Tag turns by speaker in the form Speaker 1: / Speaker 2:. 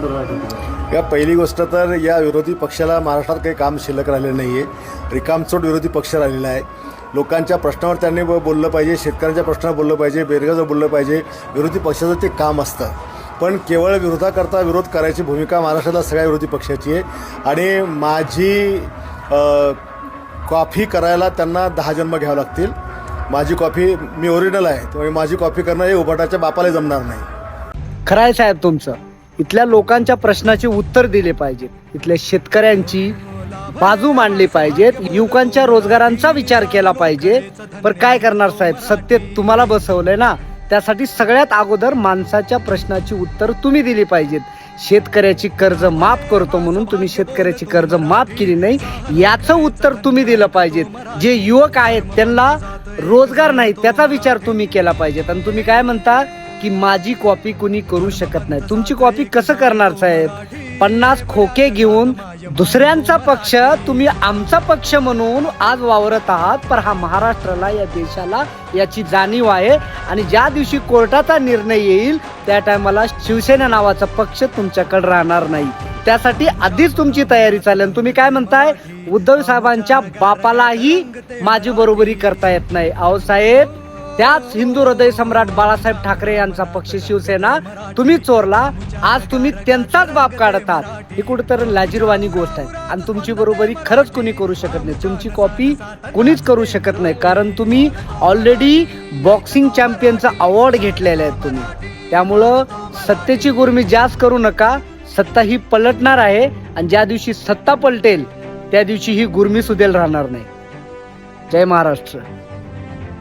Speaker 1: संदर्भात होती?
Speaker 2: या पहिली गोष्ट तर या विरोधी पक्षाला महाराष्ट्रात काही काम शिल्लक राहिलेलं नाही आहे. रिकामचोट विरोधी पक्ष राहिलेला आहे. लोकांच्या प्रश्नावर त्यांनी बोललं पाहिजे, शेतकऱ्यांच्या प्रश्नावर बोललं पाहिजे, बेरोजगार बोललं पाहिजे. विरोधी पक्षाचं ते काम असतं. पण केवळ विरोधाकरता विरोध करायची भूमिका महाराष्ट्रातल्या सगळ्या विरोधी पक्षाची आहे. आणि माझी कॉफी करायला त्यांना 10 जन्म घ्यावं लागतील. माझी कॉफी मी ओरिजिनल आहे, त्यामुळे माझी कॉफी करणं हे उभाटाच्या बापाला जमणार नाही.
Speaker 3: खरं आहे साहेब तुमचं. इथल्या लोकांच्या प्रश्नाची उत्तर दिले पाहिजेत, इथल्या शेतकऱ्यांची बाजू मांडली पाहिजेत, युवकांच्या रोजगारांचा विचार केला पाहिजे. पण काय करणार साहेब, सत्तेत तुम्हाला बसवलंय ना, त्यासाठी सगळ्यात अगोदर माणसाच्या प्रश्नाची उत्तर तुम्ही दिली पाहिजेत. शेतकऱ्याची कर्ज माफ करतो म्हणून तुम्ही शेतकऱ्याची कर्ज माफ केली नाही, याचं उत्तर तुम्ही दिलं पाहिजेत. जे युवक आहेत त्यांना रोजगार नाही त्याचा विचार तुम्ही केला पाहिजेत. आणि तुम्ही काय म्हणता की माझी कॉपी कुणी करू शकत नाही. तुमची कॉपी कसं करणार साहेब? 50 खोके घेऊन दुसऱ्यांचा पक्ष तुम्ही आमचा पक्ष म्हणून आज वावरत आहात. पण हा महाराष्ट्राला, या देशाला याची जाणीव आहे. आणि ज्या दिवशी कोर्टाचा निर्णय येईल त्या टायमाला शिवसेना नावाचा पक्ष तुमच्याकडे राहणार नाही. त्यासाठी आधीच तुमची तयारी चालेल. तुम्ही काय म्हणताय, उद्धव साहेबांच्या बापालाही माझी बरोबरी करता येत नाही. अहो साहेब, त्याच हिंदू हृदय सम्राट बाळासाहेब ठाकरे यांचा पक्ष शिवसेना तुम्ही चोरला. आज तुम्ही त्यांचाच बाप काढतात. ही कुठेतरी लाजिरवाणी गोष्ट आहे. आणि तुमची बरोबरी खरंच कुणी करू शकत नाही. तुमची कॉपी कुणीच करू शकत नाही. कारण तुम्ही ऑलरेडी बॉक्सिंग चॅम्पियनचा अवॉर्ड घेतलेला आहे तुम्ही. त्यामुळं सत्तेची गुरमी जास्त करू नका. सत्ता ही पलटणार आहे. आणि ज्या दिवशी सत्ता पलटेल त्या दिवशी ही गुरमी सुदेल राहणार नाही. जय महाराष्ट्र.